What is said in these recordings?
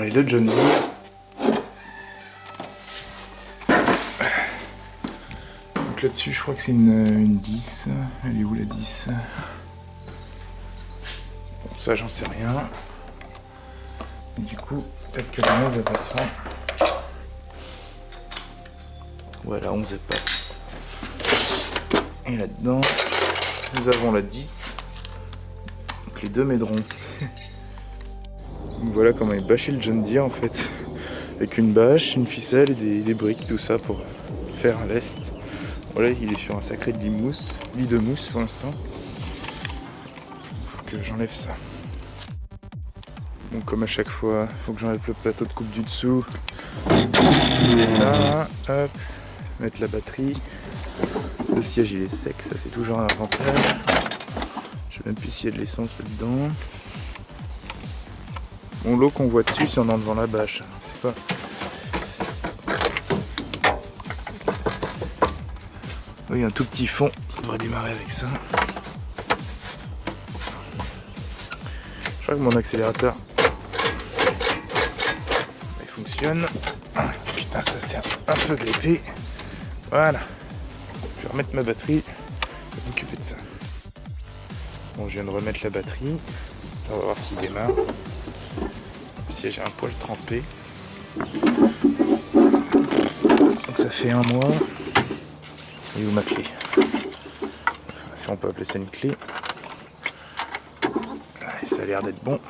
parler de John Deere. Donc là-dessus, je crois que c'est une 10. Elle est où la 10? Bon, ça, j'en sais rien. Du coup, peut-être que la 11 elle passera. Voilà, 11 elle passe. Et là-dedans, nous avons la 10. Donc les deux m'aideront. Donc voilà comment est bâché le John Deere en fait. Avec une bâche, une ficelle et des briques, tout ça pour faire un lest. Voilà, il est sur un sacré lit de mousse pour l'instant. Faut que j'enlève ça. Donc comme à chaque fois, faut que j'enlève le plateau de coupe du dessous. Et ça, hop, mettre la batterie. Le siège il est sec, ça c'est toujours un avantage. Je sais même plus s'il y a de l'essence là-dedans. Bon, l'eau qu'on voit dessus c'est en enlevant la bâche. C'est pas... Oui, un tout petit fond, ça devrait démarrer avec ça. Je crois que mon accélérateur il fonctionne. Putain, ça c'est un peu grippé. Voilà. Je vais remettre ma batterie. Je vais m'occuper de ça. Bon, je viens de remettre la batterie. On va voir s'il démarre. Le siège a un poil trempé. Donc ça fait un mois. Et où ma clé? Enfin, si on peut appeler ça une clé. Ouais, ça a l'air d'être bon.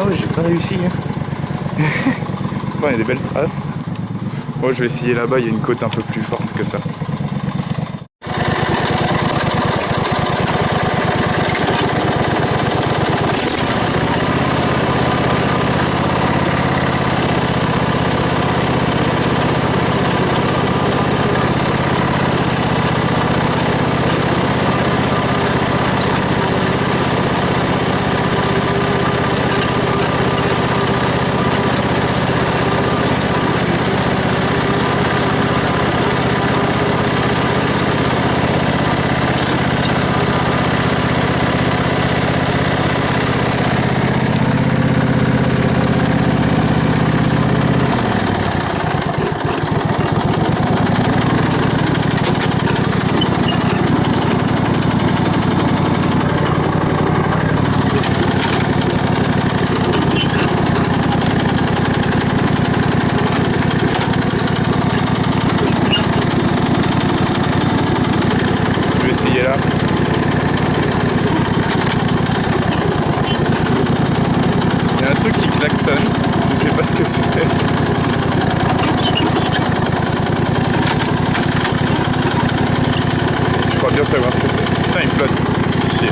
ouais, j'ai pas réussi. Hein. Bon, il y a des belles traces. Moi, je vais essayer là-bas, il y a une côte un peu plus forte que ça. Là. Il y a un truc qui klaxonne, je sais pas ce que c'est. Je crois bien savoir ce que c'est. Putain, il flotte. Chier.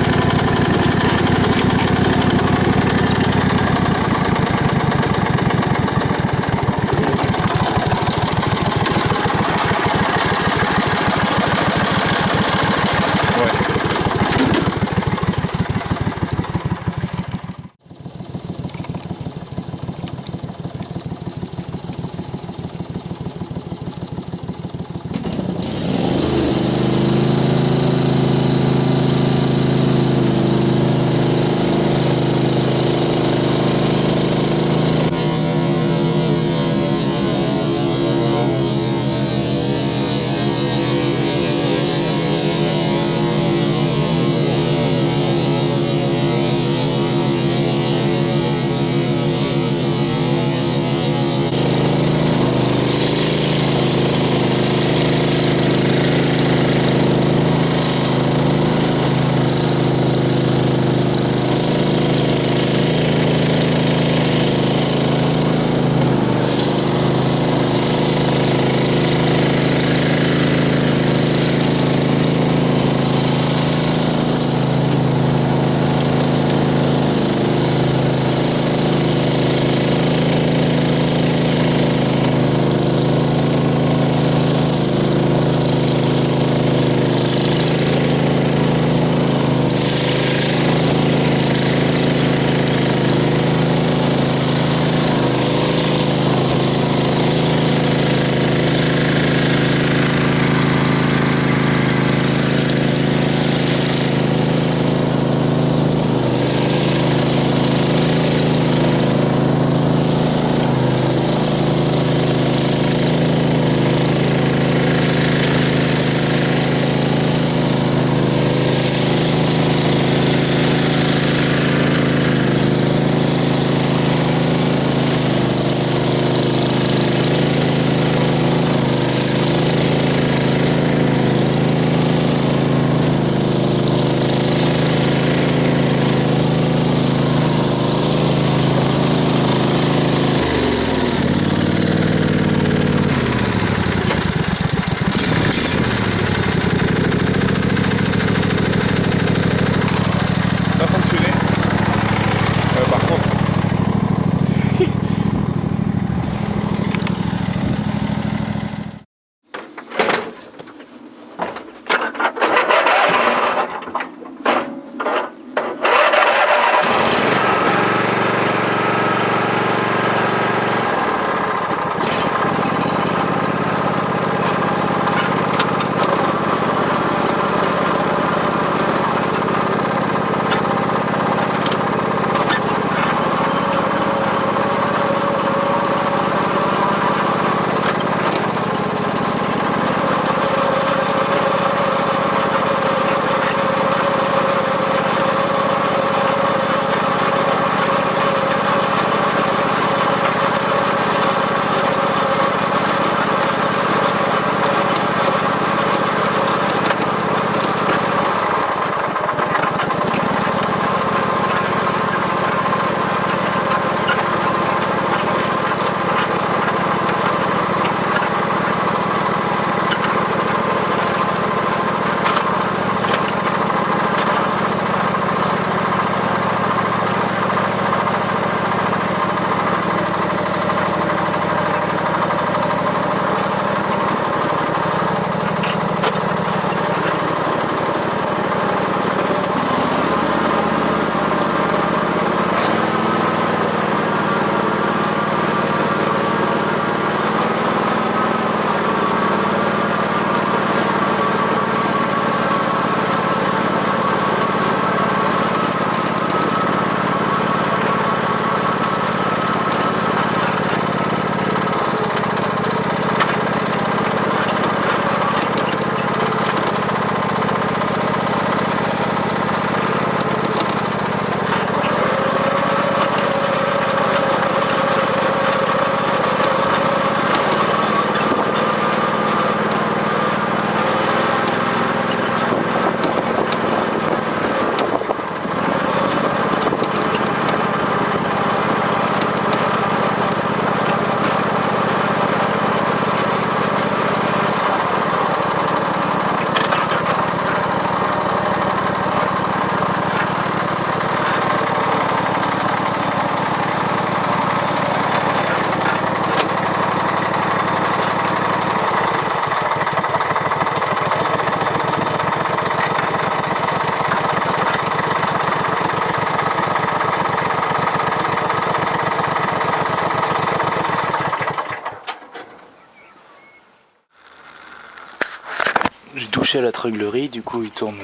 touché à la tringlerie, du coup il tourne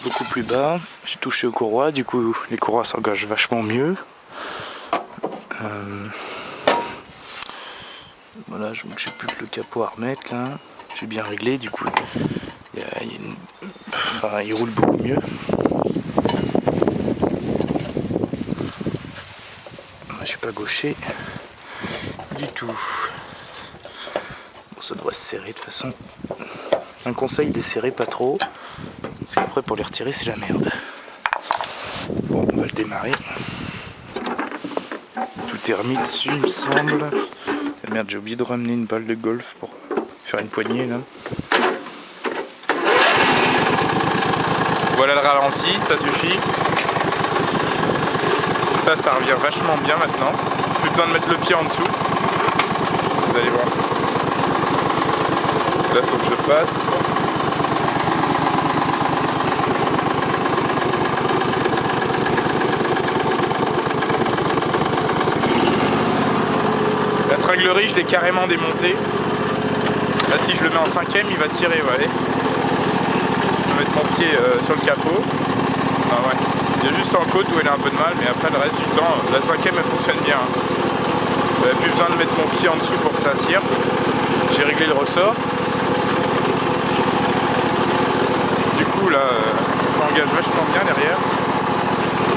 beaucoup plus bas. J'ai touché aux courroies, du coup les courroies s'engagent vachement mieux. Voilà, j'ai plus que le capot à remettre là. J'ai bien réglé, du coup il roule beaucoup mieux. Je suis pas gaucher du tout. Bon, ça devrait se serrer de toute façon. Un conseil, les serrer pas trop, parce qu'après pour les retirer c'est la merde. Bon, on va le démarrer. Tout est remis dessus il me semble. Ah merde, j'ai oublié de ramener une balle de golf pour faire une poignée là. Voilà le ralenti, ça suffit. Ça revient vachement bien maintenant. Plus besoin de mettre le pied en dessous. Vous allez voir. Là faut que je passe. La tringlerie je l'ai carrément démontée. Là si je le mets en 5ème il va tirer, vous voyez. Je peux mettre mon pied sur le capot. Ah ouais. Il y a juste en côte où elle a un peu de mal, mais après le reste du temps, la 5ème elle fonctionne bien. J'avais plus besoin de mettre mon pied en dessous pour que ça tire. J'ai réglé le ressort. Du coup là, ça engage vachement bien derrière.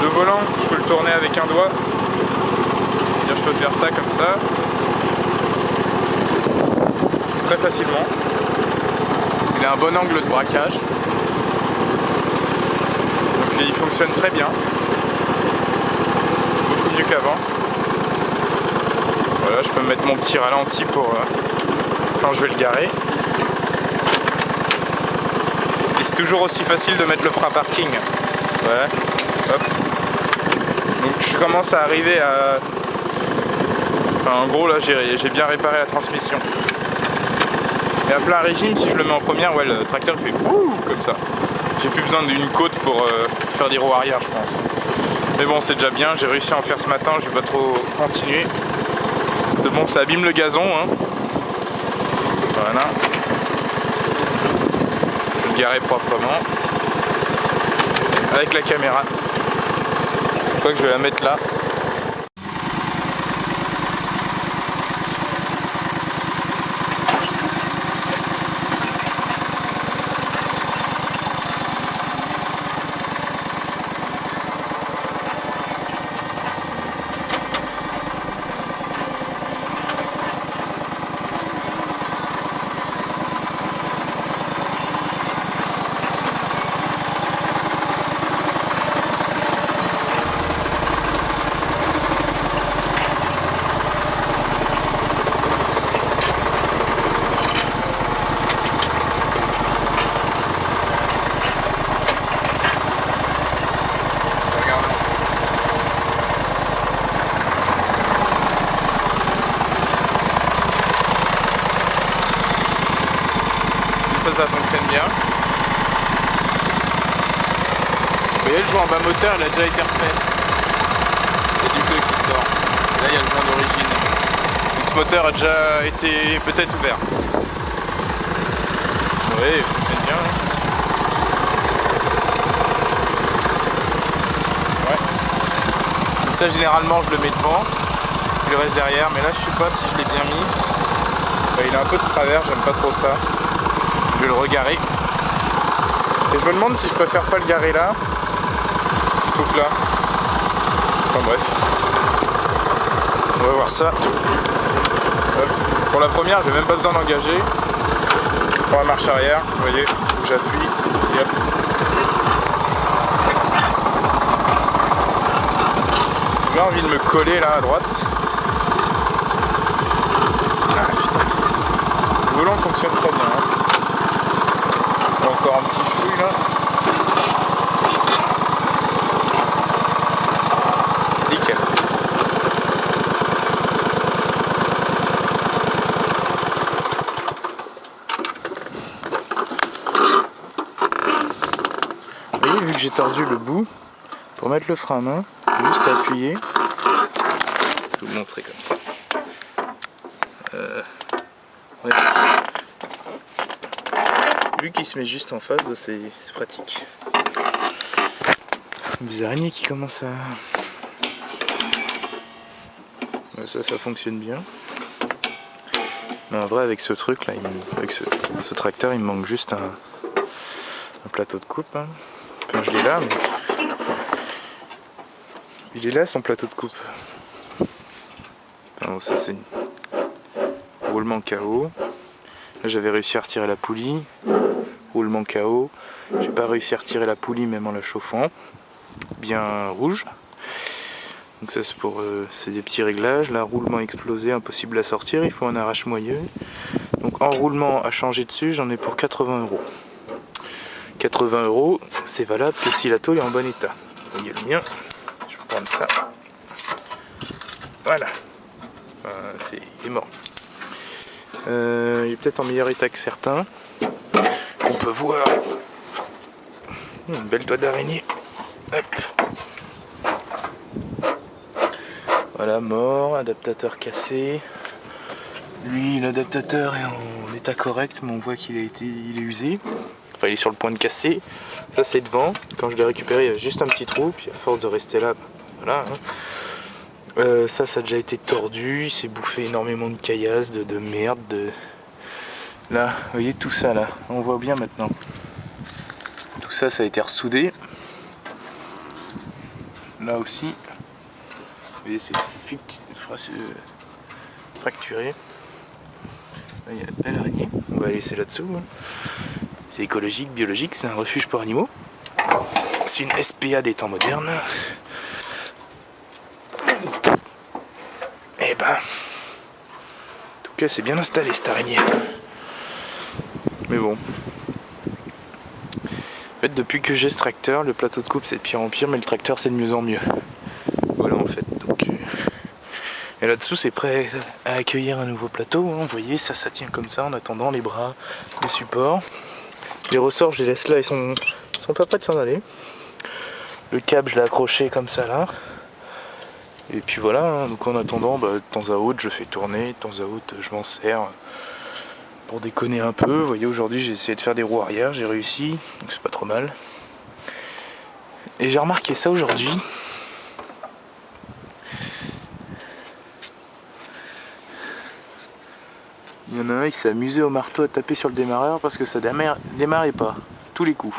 Le volant, je peux le tourner avec un doigt. C'est-à-dire je peux faire ça comme ça. Très facilement. Il a un bon angle de braquage. Donc il fonctionne très bien. Beaucoup mieux qu'avant. Voilà, je peux mettre mon petit ralenti pour quand je vais le garer. Et c'est toujours aussi facile de mettre le frein parking. Ouais. Hop. Donc je commence à arriver à... Enfin, en gros là j'ai bien réparé la transmission. Et à plein régime, si je le mets en première, ouais, le tracteur fait ouh comme ça. J'ai plus besoin d'une côte pour faire des roues arrière, je pense. Mais bon, c'est déjà bien. J'ai réussi à en faire ce matin. Je vais pas trop continuer. De bon, ça abîme le gazon. Hein. Voilà. Je vais le garer proprement. Avec la caméra. Je crois que je vais la mettre là. Ça fonctionne bien. Vous voyez le joint bas moteur il a déjà été refait. Il y a du feu qui sort. Et là il y a le joint d'origine. Donc ce moteur a déjà été peut-être ouvert. Oui, il fonctionne bien. Ouais. Donc ça généralement je le mets devant. Puis le reste derrière. Mais là je sais pas si je l'ai bien mis. Enfin, il a un peu de travers, j'aime pas trop ça. Je vais le regarer. Et je me demande si je préfère pas le garer là. Plutôt que là. Enfin bref. On va voir ça. Hop. Pour la première, j'ai même pas besoin d'engager. Pour la marche arrière, vous voyez, j'appuie. Et hop. J'ai envie de me coller là à droite. Ah putain. Le volant fonctionne très bien. Hein. Encore un petit chouille là. Nickel. Vous voyez, vu que j'ai tordu le bout, pour mettre le frein à main, juste à appuyer. Je vais vous montrer comme ça. Ouais. Vu qu'il se met juste en face, bah, c'est pratique. Des araignées qui commencent à... Ça fonctionne bien. Mais en vrai, avec ce truc là, avec ce tracteur, il me manque juste un plateau de coupe. Hein. Enfin, je l'ai là, mais... Il est là son plateau de coupe. Alors, ça c'est roulement KO. Là j'avais réussi à retirer la poulie. Roulement KO. J'ai pas réussi à retirer la poulie même en la chauffant. Bien rouge. Donc ça c'est pour c'est des petits réglages. Là roulement explosé, impossible à sortir, il faut un arrache-moyeu. Donc enroulement à changer dessus, j'en ai pour 80 €. 80 €, c'est valable que si la tôle est en bon état. Vous voyez le mien. Je vais prendre ça. Voilà. Enfin, il est mort. Il est peut-être en meilleur état que certains. On peut voir. Une belle toile d'araignée. Hop. Voilà, mort, adaptateur cassé. Lui, l'adaptateur est en état correct, mais on voit qu'il est usé. Enfin, il est sur le point de casser. Ça, c'est devant. Quand je l'ai récupéré, il y avait juste un petit trou. Puis à force de rester là, voilà. Hein. Ça a déjà été tordu. Il s'est bouffé énormément de caillasse, de merde. Là, vous voyez tout ça là. On voit bien maintenant. Tout ça, ça a été ressoudé. Là aussi. Vous voyez, c'est fracturé. Là, il y a une belle araignée. On va la laisser là-dessous. Hein. C'est écologique, biologique, c'est un refuge pour animaux. C'est une SPA des temps modernes. Et ben, en tout cas, c'est bien installé cette araignée. Mais bon. En fait, depuis que j'ai ce tracteur, le plateau de coupe c'est de pire en pire, mais le tracteur c'est de mieux en mieux. Voilà en fait. Donc, et là-dessous c'est prêt à accueillir un nouveau plateau. Hein. Vous voyez, ça tient comme ça en attendant les bras, les supports. Les ressorts je les laisse là, ils sont pas prêts de s'en aller. Le câble je l'ai accroché comme ça là. Et puis voilà, hein. Donc en attendant, de temps à autre je fais tourner, de temps à autre je m'en sers pour déconner un peu. Vous voyez, aujourd'hui j'ai essayé de faire des roues arrière, j'ai réussi, donc c'est pas trop mal. Et j'ai remarqué ça aujourd'hui. Il y en a un, il s'est amusé au marteau à taper sur le démarreur parce que ça démarrait pas, tous les coups.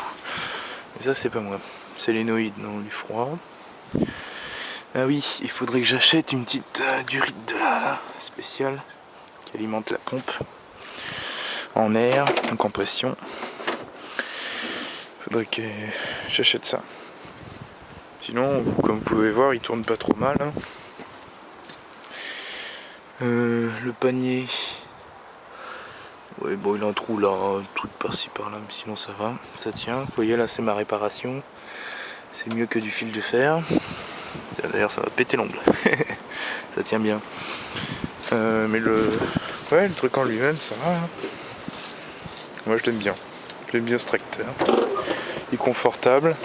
Et ça c'est pas moi, c'est les noïdes, non, du froid. Ah oui, il faudrait que j'achète une petite durite de là, spéciale, qui alimente la pompe en air, en compression. Faudrait que j'achète ça. Sinon, comme vous pouvez voir, il tourne pas trop mal. Hein. Le panier, ouais, bon, il a un trou là, un trou de par-ci par-là, mais sinon ça va, ça tient. Vous voyez là, c'est ma réparation. C'est mieux que du fil de fer. D'ailleurs, ça va péter l'ongle. Ça tient bien. Mais le truc en lui-même, ça va. Hein. Moi, je l'aime bien. J'aime bien ce tracteur. Il est confortable.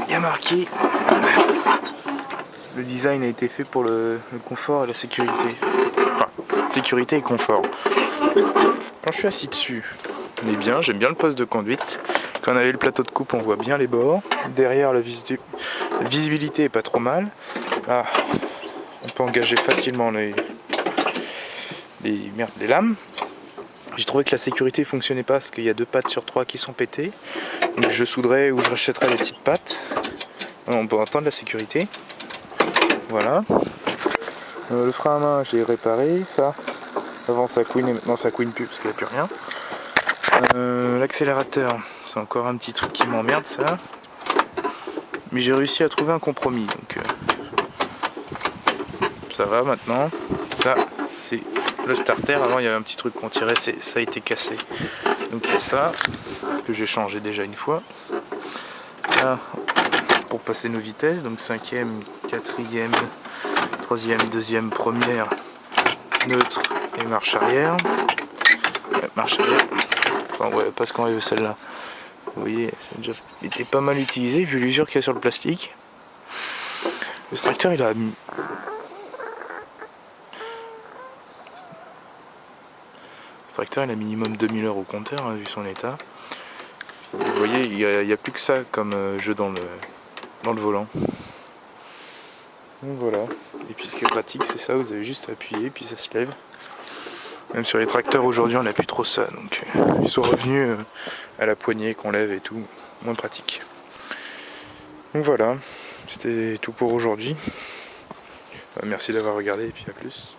Il y a marqué. Le design a été fait pour le confort et la sécurité. Enfin, sécurité et confort. Quand je suis assis dessus, on est bien. J'aime bien le poste de conduite. Quand on avait le plateau de coupe, on voit bien les bords. Derrière, la visibilité est pas trop mal. Là, on peut engager facilement les lames. J'ai trouvé que la sécurité fonctionnait pas parce qu'il y a 2 pattes sur 3 qui sont pétées. Donc je souderai ou je rachèterai les petites pattes. On peut entendre la sécurité. Voilà. Le frein à main, je l'ai réparé. Ça, avant ça couine, maintenant ça couine plus parce qu'il n'y a plus rien. L'accélérateur, c'est encore un petit truc qui m'emmerde ça. Mais j'ai réussi à trouver un compromis. Donc ça va maintenant. Ça, c'est le starter. Avant il y avait un petit truc qu'on tirait, ça a été cassé. Donc il y a ça, que j'ai changé déjà une fois. Là, pour passer nos vitesses, donc 5e, 4e, 3e, 2e, première, neutre et marche arrière. Marche arrière. Enfin ouais, parce qu'on veut celle-là. Vous voyez, ça a déjà été pas mal utilisé vu l'usure qu'il y a sur le plastique. Le tracteur il a... Ce tracteur il a minimum 2000 heures au compteur hein, vu son état. Vous voyez il n'y a plus que ça comme jeu dans le volant. Donc voilà, et puis ce qui est pratique c'est ça, vous avez juste à appuyer puis ça se lève. Même sur les tracteurs aujourd'hui on n'a plus trop ça, donc ils sont revenus à la poignée qu'on lève et tout, moins pratique. Donc voilà, c'était tout pour aujourd'hui. Merci d'avoir regardé et puis à plus.